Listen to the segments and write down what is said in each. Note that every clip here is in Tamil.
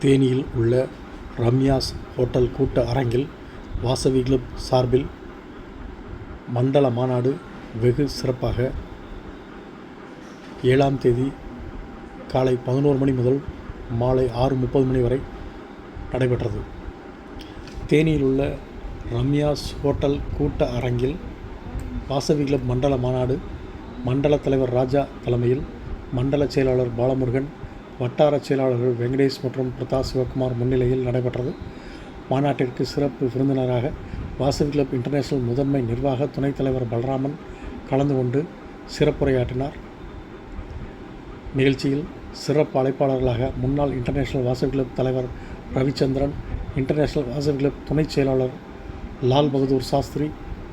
தேனியில் உள்ள ரம்யாஸ் ஹோட்டல் கூட்ட அரங்கில் வாசவி கிளப் சார்பில் மண்டல மாநாடு வெகு சிறப்பாக 7ஆம் தேதி காலை 11 மணி முதல் மாலை 6:30 மணி வரை நடைபெற்றது. தேனியில் உள்ள ரம்யாஸ் ஹோட்டல் கூட்ட அரங்கில் வாசவி கிளப் மண்டல மாநாடு மண்டல தலைவர் ராஜா தலைமையில் மண்டல செயலாளர் பாலமுருகன், வட்டார செயலாளர்கள் வெங்கடேஷ் மற்றும் பிரதாப் சிவகுமார் முன்னிலையில் நடைபெற்றது. மாநாட்டிற்கு சிறப்பு விருந்தினராக வாசவி கிளப் இன்டர்நேஷனல் முதன்மை நிர்வாக துணைத் தலைவர் பலராமன் கலந்து கொண்டு சிறப்புரையாற்றினார். நிகழ்ச்சியில் சிறப்பு அழைப்பாளர்களாக முன்னாள் இன்டர்நேஷனல் வாசவி கிளப் தலைவர் ரவிச்சந்திரன், இன்டர்நேஷனல் வாசவி கிளப் துணைச் செயலாளர் லால் பகதூர் சாஸ்திரி,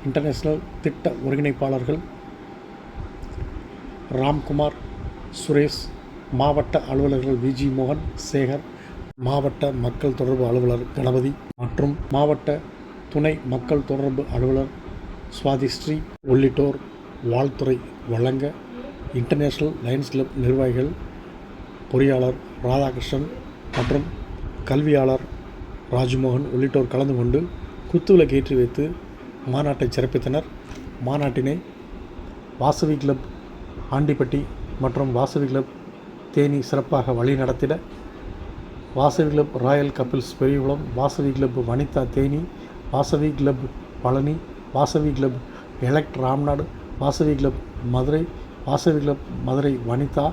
இன்டர்நேஷனல் திட்ட ஒருங்கிணைப்பாளர்கள் ராம்குமார், சுரேஷ், மாவட்ட அலுவலர்கள் விஜி மோகன், சேகர், மாவட்ட மக்கள் தொடர்பு அலுவலர் கணபதி மற்றும் மாவட்ட துணை மக்கள் தொடர்பு அலுவலர் சுவாதிஸ்ரீ உள்ளிட்டோர் வாழ்த்துரை வழங்க இன்டர்நேஷனல் லயன்ஸ் கிளப் நிர்வாகிகள், பொறியாளர் ராதாகிருஷ்ணன் மற்றும் கல்வியாளர் ராஜ்மோகன் உள்ளிட்டோர் கலந்து கொண்டு குத்துவிளக்கு ஏற்றி வைத்து மாநாட்டை சிறப்பித்தனர். மாநாட்டினை வாசவி கிளப் ஆண்டிப்பட்டி மற்றும் வாசவி கிளப் தேனி சிறப்பாக வழி நடத்திட Vasavi club royal couples Periyakulam, Vasavi club Vanitha Theni, Vasavi club Palani, Vasavi club elect Ramnad, Vasavi club Madurai, Vasavi club Madurai Vanitha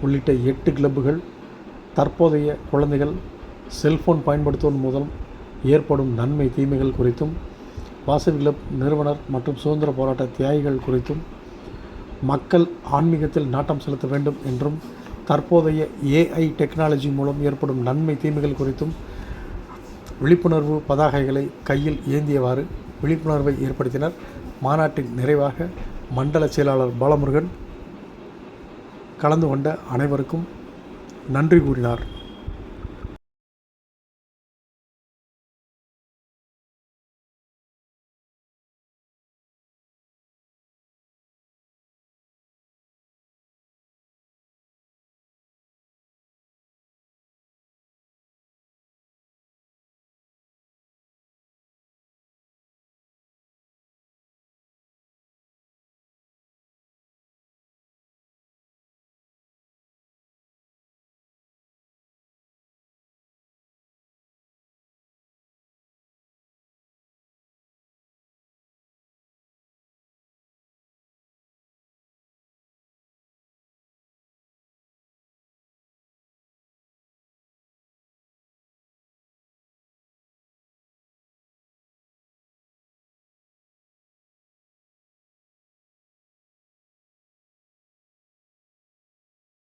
உள்ளிட்ட 8 கிளப்புகள் தற்போதைய குழந்தைகள் செல்போன் பயன்படுத்துவதன் மூலம் ஏற்படும் நன்மை தீமைகள் குறித்தும், வாசவி கிளப் நிறுவனர் மற்றும் சுதந்திர போராட்ட தியாகிகள் குறித்தும், மக்கள் ஆன்மீகத்தில் நாட்டம் செலுத்த வேண்டும் என்றும், தற்போதைய AI டெக்னாலஜி மூலம் ஏற்படும் நன்மை தீமைகள் குறித்தும் விழிப்புணர்வு பதாகைகளை கையில் ஏந்தியவாறு விழிப்புணர்வை ஏற்படுத்தினர். மாநாட்டின் நிறைவாக மண்டல செயலாளர் பாலமுருகன் கலந்து கொண்ட அனைவருக்கும் நன்றி கூறினார்.